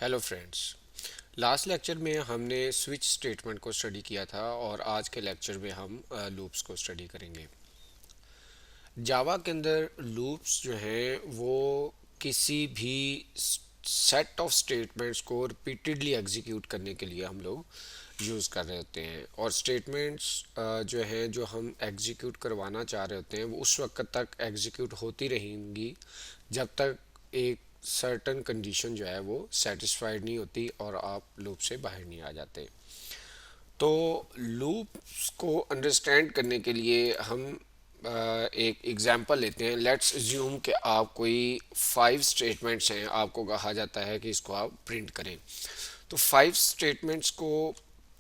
Hello friends. Last lecture में हमने switch statement को स्टडी किया था और आज के लेक्चर में हम लूप्स को स्टडी करेंगे। जावा के अंदर लूप्स जो हैं वो किसी भी सेट ऑफ स्टेटमेंट्स को रिपीटेडली एग्जीक्यूट करने के लिए हम लोग यूज़ कर रहे होते हैं, और स्टेटमेंट्स जो हैं जो हम एग्जीक्यूट करवाना चाह रहे होते हैं वो उस वक्त तक एग्जीक्यूट होती रहेंगी जब तक एक सर्टन कंडीशन जो है वो सेटिस्फाइड नहीं होती और आप लूप से बाहर नहीं आ जाते। तो लूप्स को अंडरस्टैंड करने के लिए हम एक एग्जांपल लेते हैं। लेट्स अज्यूम कि आप कोई 5 स्टेटमेंट्स हैं, आपको कहा जाता है कि इसको आप प्रिंट करें। तो 5 स्टेटमेंट्स को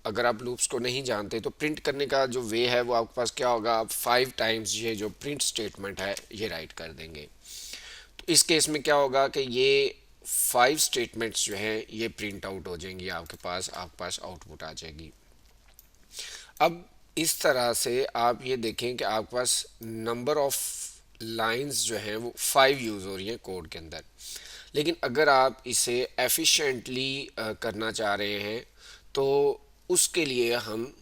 अगर आप लूप्स को नहीं जानते तो प्रिंट करने का जो वे है वो आपके पास क्या होगा, आप 5 टाइम्स ये जो प्रिंट स्टेटमेंट है ये राइट कर देंगे। तो इस केस में क्या होगा कि ये 5 स्टेटमेंट्स जो हैं ये प्रिंट आउट हो जाएंगी, आपके पास आउटपुट आ जाएगी। अब इस तरह से आप ये देखें कि आपके पास नंबर ऑफ लाइंस जो हैं वो 5 यूज़ हो रही हैं कोड के अंदर। लेकिन अगर आप इसे एफिशिएंटली करना चाह रहे हैं तो उसके लिए हम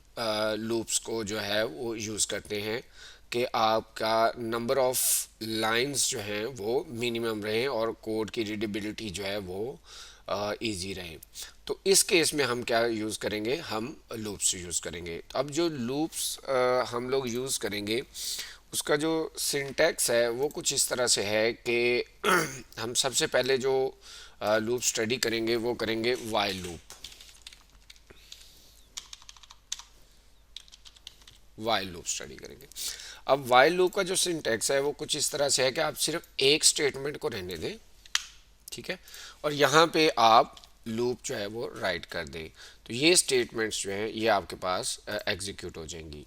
लूप्स को जो है वो यूज़ करते हैं कि आपका नंबर ऑफ लाइंस जो हैं वो मिनिमम रहे और कोड की रीडेबिलिटी जो है वो इजी रहे। तो इस केस में हम क्या यूज़ करेंगे, हम लूप्स यूज़ करेंगे। तो अब जो लूप्स हम लोग यूज़ करेंगे उसका जो सिंटैक्स है वो कुछ इस तरह से है कि हम सबसे पहले जो लूप स्टडी करेंगे वो करेंगे वाइल लूप स्टडी करेंगे। अब वाइल लूप का जो सिंटैक्स है वो कुछ इस तरह से है कि आप सिर्फ एक स्टेटमेंट को रहने दें, ठीक है, और यहाँ पे आप लूप जो है वो राइट कर दें। तो ये स्टेटमेंट्स जो हैं ये आपके पास एग्जीक्यूट हो जाएंगी।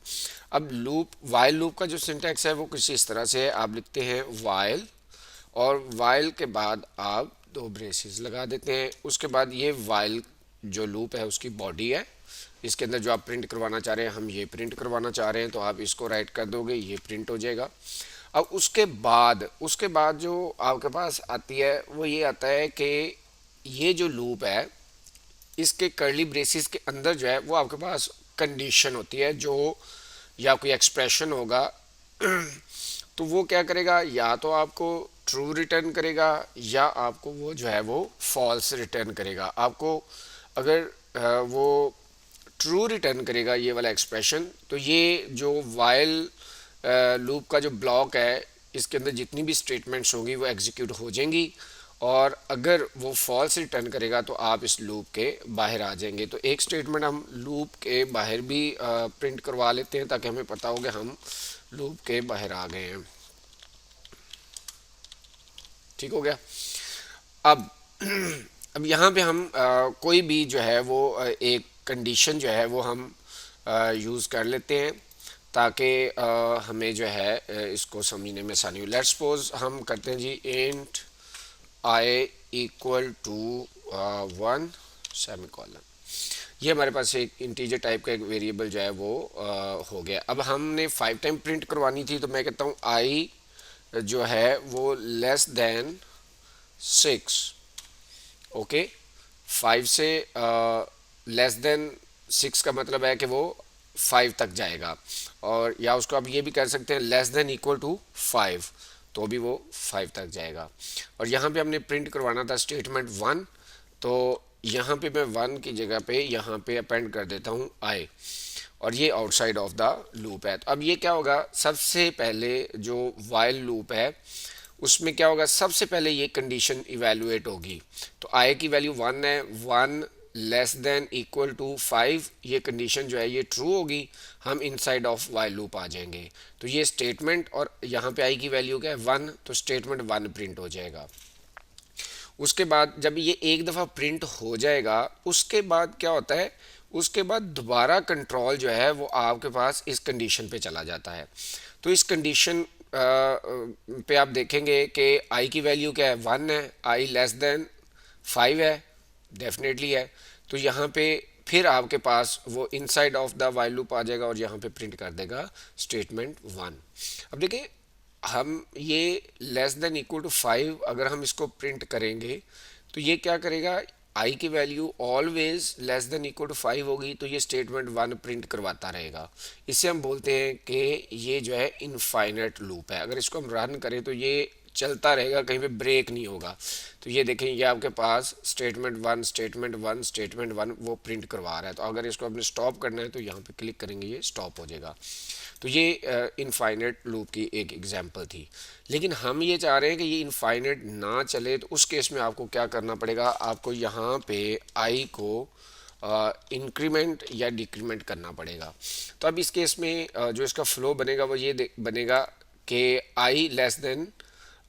अब वाइल लूप का जो सिंटैक्स है वो कुछ इस तरह से है, आप लिखते हैं वाइल और वाइल के बाद आप 2 ब्रेसेस लगा देते हैं। उसके बाद ये वाइल जो लूप है उसकी बॉडी है, इसके अंदर जो आप प्रिंट करवाना चाह रहे हैं, हम ये प्रिंट करवाना चाह रहे हैं तो आप इसको राइट कर दोगे, ये प्रिंट हो जाएगा। अब उसके बाद जो आपके पास आती है वो ये आता है कि ये जो लूप है इसके कर्ली ब्रेसिस के अंदर जो है वो आपके पास कंडीशन होती है, जो या कोई एक्सप्रेशन होगा तो वो क्या करेगा, या तो आपको ट्रू रिटर्न करेगा या आपको वो जो है वो फॉल्स रिटर्न करेगा। आपको अगर वो ट्रू रिटर्न करेगा ये वाला एक्सप्रेशन, तो ये जो वाइल लूप का जो ब्लॉक है इसके अंदर जितनी भी स्टेटमेंट्स होंगी वो एग्जीक्यूट हो जाएंगी, और अगर वो फॉल्स रिटर्न करेगा तो आप इस लूप के बाहर आ जाएंगे। तो एक स्टेटमेंट हम लूप के बाहर भी प्रिंट करवा लेते हैं ताकि हमें पता हो कि हम लूप के बाहर आ गए हैं। ठीक हो गया। अब अब यहाँ पे हम कोई भी जो है वो एक कंडीशन जो है वो हम यूज़ कर लेते हैं ताकि हमें जो है इसको समझने में आसानी हो। लेट्स सपोज हम करते हैं जी int I equal to 1 semicolon. ये हमारे पास एक इंटीजर टाइप का एक वेरिएबल जो है वो हो गया। अब हमने 5 टाइम प्रिंट करवानी थी तो मैं कहता हूँ आई जो है वो लेस देन 6। ओके, 5 से लेस देन 6 का मतलब है कि वो 5 तक जाएगा, और या उसको आप ये भी कर सकते हैं लेस देन इक्वल टू 5, तो भी वो 5 तक जाएगा। और यहाँ पे हमने प्रिंट करवाना था स्टेटमेंट 1, तो यहाँ पे मैं 1 की जगह पे यहाँ पे अपेंड कर देता हूँ आई, और ये आउटसाइड ऑफ द लूप है। तो अब ये क्या होगा, सबसे पहले जो वाइल लूप है उसमें क्या होगा, सबसे पहले ये कंडीशन इवेलुएट होगी। तो आई की वैल्यू 1 है, 1 लेस देन इक्वल टू 5, ये कंडीशन जो है ये ट्रू होगी, हम इनसाइड ऑफ वाइल लूप आ जाएंगे। तो ये स्टेटमेंट, और यहाँ पे आई की वैल्यू क्या है 1, तो स्टेटमेंट 1 प्रिंट हो जाएगा। उसके बाद जब ये एक दफ़ा प्रिंट हो जाएगा उसके बाद क्या होता है, उसके बाद दोबारा कंट्रोल जो है वो आपके पास इस कंडीशन पे चला जाता है। तो इस कंडीशन पे आप देखेंगे कि आई की वैल्यू क्या है 1 है, आई लेस देन 5 है, डेफिनेटली है। तो यहाँ पे फिर आपके पास वो inside of the while loop आ जाएगा और यहाँ पे प्रिंट कर देगा स्टेटमेंट 1। अब देखिए, हम ये लेस देन इक्वल टू 5 अगर हम इसको प्रिंट करेंगे तो ये क्या करेगा, आई की value always less than equal to 5 होगी तो ये स्टेटमेंट 1 प्रिंट करवाता रहेगा। इससे हम बोलते हैं कि ये जो है इनफाइनाइट लूप है। अगर इसको हम रन करें तो ये चलता रहेगा, कहीं पे ब्रेक नहीं होगा। तो ये देखें, ये आपके पास स्टेटमेंट 1 स्टेटमेंट 1 स्टेटमेंट 1 वो प्रिंट करवा रहा है। तो अगर इसको आपने स्टॉप करना है तो यहाँ पे क्लिक करेंगे, ये स्टॉप हो जाएगा। तो ये इनफाइनाइट लूप की एक एग्जांपल थी। लेकिन हम ये चाह रहे हैं कि ये इनफाइनाइट ना चले, तो उस केस में आपको क्या करना पड़ेगा, आपको यहाँ पे आई को इंक्रीमेंट या डिक्रीमेंट करना पड़ेगा। तो अब इस केस में जो इसका फ्लो बनेगा वो ये बनेगा कि I less than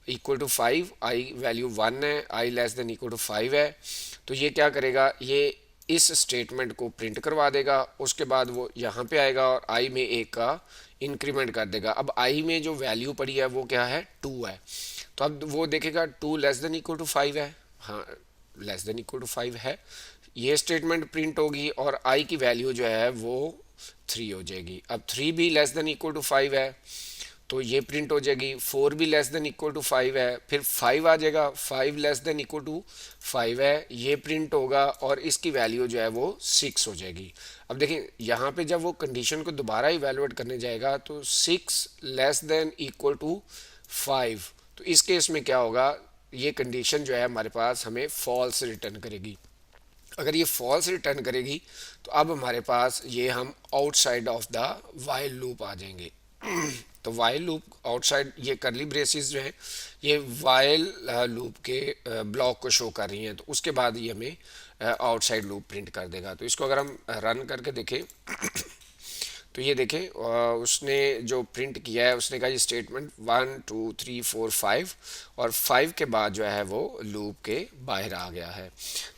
equal to 5, I value 1 है, I less than equal to 5 है। तो ये क्या करेगा, ये इस स्टेटमेंट को प्रिंट करवा देगा। उसके बाद वो यहाँ पे आएगा और आई में एक का इंक्रीमेंट कर देगा। अब आई में जो वैल्यू पड़ी है वो क्या है, 2 है। तो अब वो देखेगा 2 लेस देन इक्वल टू 5 है, हाँ लेस देन इक्वल टू 5 है। ये स्टेटमेंट प्रिंट होगी और आई की वैल्यू जो है वो 3 हो जाएगी। अब 3 भी लेस देन इक्वल टू 5 है तो ये प्रिंट हो जाएगी। 4 भी लेस देन इक्वल टू 5 है, फिर 5 आ जाएगा, 5 लेस देन इक्वल टू 5 है, ये प्रिंट होगा और इसकी वैल्यू जो है वो 6 हो जाएगी। अब देखें यहाँ पे जब वो कंडीशन को दोबारा इवेलुएट करने जाएगा तो 6 लेस देन इक्वल टू 5, तो इस केस में क्या होगा, ये कंडीशन जो है हमारे पास हमें फॉल्स रिटर्न करेगी। अगर ये फॉल्स रिटर्न करेगी तो अब हमारे पास ये हम outside of the while loop आ जाएंगे। तो वाइल लूप आउटसाइड, ये करली ब्रेसेस जो है ये वाइल लूप के ब्लॉक को शो कर रही हैं, तो उसके बाद ये हमें आउटसाइड लूप प्रिंट कर देगा। तो इसको अगर हम रन करके देखें तो ये देखें उसने जो प्रिंट किया है, उसने कहा ये स्टेटमेंट 1 2 3 4 5 और 5 के बाद जो है वो लूप के बाहर आ गया है।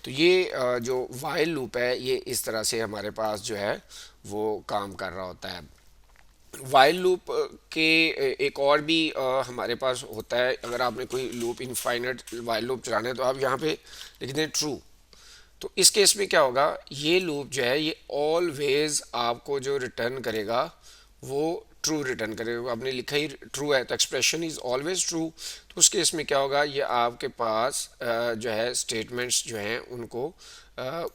तो ये जो वाइल लूप है ये इस तरह से हमारे पास जो है वो काम कर रहा होता है। वाइल लूप के एक और भी हमारे पास होता है। अगर आपने कोई लूप इनफाइनाइट वाइल लूप चलाना है तो आप यहाँ पे लिख दें ट्रू। तो इस केस में क्या होगा, ये लूप जो है ये ऑलवेज आपको जो रिटर्न करेगा वो ट्रू रिटर्न करेगा। आपने लिखा ही ट्रू है तो एक्सप्रेशन इज ऑलवेज ट्रू। तो उस केस में क्या होगा, ये आपके पास जो है स्टेटमेंट्स जो हैं उनको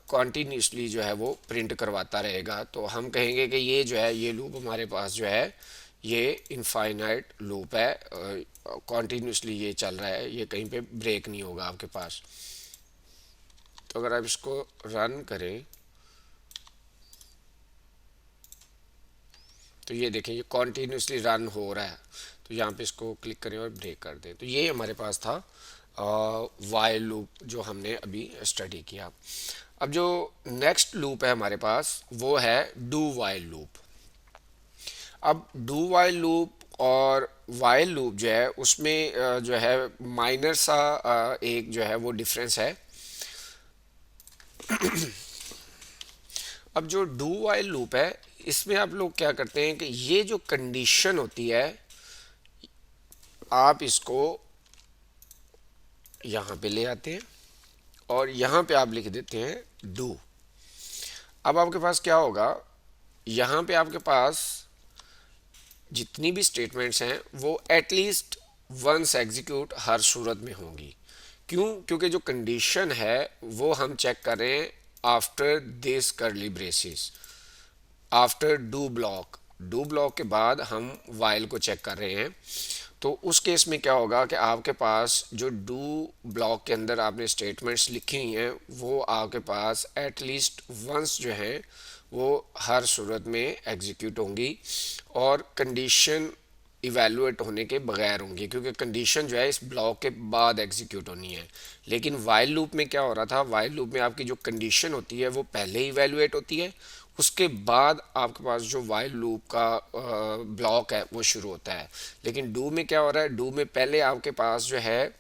कॉन्टीन्यूसली जो है वो प्रिंट करवाता रहेगा। तो हम कहेंगे कि ये जो है ये लूप हमारे पास जो है ये इनफाइनाइट लूप है, कॉन्टीन्यूसली ये चल रहा है, ये कहीं पे ब्रेक नहीं होगा आपके पास। तो अगर आप इसको रन करें तो ये देखें ये कॉन्टीन्यूसली रन हो रहा है। तो यहाँ पे इसको क्लिक करें और ब्रेक कर दें। तो ये हमारे पास था वाइल लूप जो हमने अभी स्टडी किया। अब जो नेक्स्ट लूप है हमारे पास वो है डू वाइल लूप। अब डू वाइल लूप और वाइल लूप जो है उसमें जो है माइनर सा एक जो है वो डिफरेंस है। अब जो डू वाइल लूप है इसमें आप लोग क्या करते हैं कि ये जो कंडीशन होती है आप इसको यहाँ पे ले आते हैं और यहाँ पे आप लिख देते हैं डू। अब आपके पास क्या होगा, यहाँ पे आपके पास जितनी भी स्टेटमेंट्स हैं वो एटलीस्ट वंस एग्जीक्यूट हर सूरत में होंगी। क्यों, क्योंकि जो कंडीशन है वो हम चेक कर रहे हैं आफ्टर दिस करली braces, after do block. Do block के बाद हम वाइल को चेक कर रहे हैं। तो उस केस में क्या होगा कि आपके पास जो डू ब्लॉक के अंदर आपने स्टेटमेंट्स लिखी हुई हैं वो आपके पास एटलीस्ट वंस जो है वो हर सूरत में एग्जीक्यूट होंगी और कंडीशन इवेलुएट होने के बगैर होंगी, क्योंकि कंडीशन जो है इस ब्लॉक के बाद एग्जीक्यूट होनी है। लेकिन वाइल लूप में क्या हो रहा था, वाइल लूप में आपकी जो कंडीशन होती है वो पहले ही इवेलुएट होती है, उसके बाद आपके पास जो वाइल लूप का ब्लॉक है वो शुरू होता है। लेकिन डू में क्या हो रहा है, डू में पहले आपके पास जो है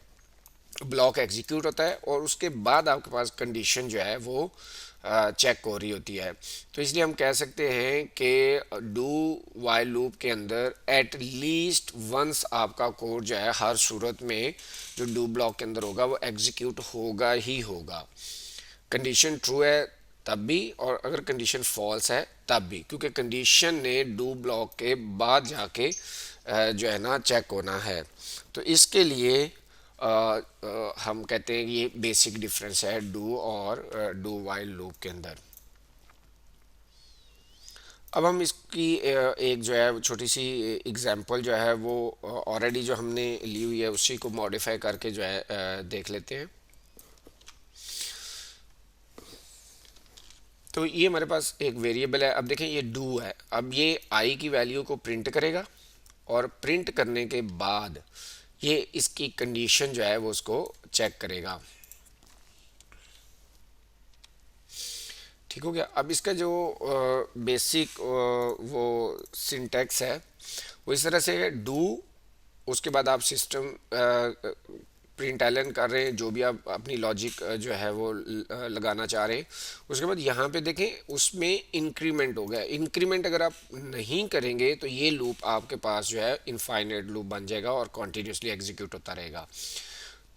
ब्लॉक एग्जीक्यूट होता है और उसके बाद आपके पास कंडीशन जो है वो चेक हो रही होती है। तो इसलिए हम कह सकते हैं कि डू वाइल लूप के अंदर एट लीस्ट वंस आपका कोड जो है हर सूरत में जो डू ब्लॉक के अंदर होगा वो एग्जीक्यूट होगा ही होगा। कंडीशन ट्रू है तब भी और अगर कंडीशन फॉल्स है तब भी, क्योंकि कंडीशन ने डू ब्लॉक के बाद जाके जो है ना चेक होना है। तो इसके लिए हम कहते हैं कि ये बेसिक डिफरेंस है डू और डू वाइल लूप के अंदर। अब हम इसकी एक जो है छोटी सी एग्जांपल जो है वो ऑलरेडी जो हमने ली हुई है उसी को मॉडिफाई करके जो है देख लेते हैं। तो ये हमारे पास एक वेरिएबल है। अब देखें ये डू है, अब ये आई की वैल्यू को प्रिंट करेगा और प्रिंट करने के बाद ये इसकी कंडीशन जो है वो उसको चेक करेगा। ठीक हो गया। अब इसका जो बेसिक वो सिंटैक्स है वो इस तरह से है, डू, उसके बाद आप सिस्टम प्रिंट एलन कर रहे हैं, जो भी आप अपनी लॉजिक जो है वो लगाना चाह रहे हैं। उसके बाद यहाँ पे देखें उसमें इंक्रीमेंट हो गया। इंक्रीमेंट अगर आप नहीं करेंगे तो ये लूप आपके पास जो है इनफाइनाइट लूप बन जाएगा और कॉन्टीन्यूसली एग्जीक्यूट होता रहेगा।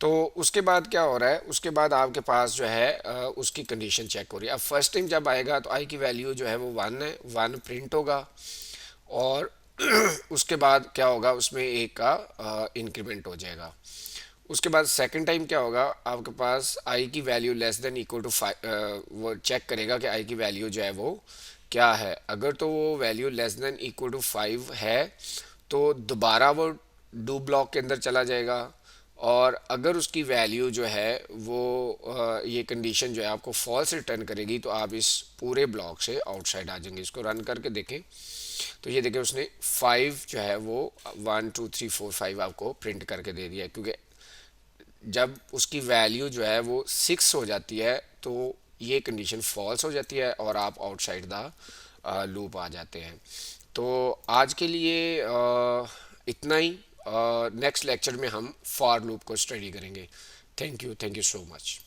तो उसके बाद क्या हो रहा है, उसके बाद आपके पास जो है उसकी कंडीशन चेक हो रही है। अब फर्स्ट टाइम जब आएगा तो आई की वैल्यू जो है वो वन है, वन प्रिंट होगा और उसके बाद क्या होगा उसमें एक का इंक्रीमेंट हो जाएगा। उसके बाद सेकंड टाइम क्या होगा, आपके पास आई की value less than equal to five, वो चेक करेगा कि आई की वैल्यू जो है वो क्या है। अगर तो वो value less than equal to five है तो दोबारा वो डू ब्लॉक के अंदर चला जाएगा। और अगर उसकी वैल्यू जो है वो ये कंडीशन जो है आपको फॉल्स रिटर्न करेगी तो आप इस पूरे ब्लॉक से आउटसाइड आ जाएंगे। इसको रन करके देखें तो ये देखिए उसने फाइव जो है वो 1 2 3 4 5 आपको प्रिंट करके दे दिया है, क्योंकि जब उसकी वैल्यू जो है वो सिक्स हो जाती है तो ये कंडीशन फॉल्स हो जाती है और आप आउटसाइड द लूप आ जाते हैं। तो आज के लिए इतना ही। नेक्स्ट लेक्चर में हम फॉर लूप को स्टडी करेंगे। Thank you so much.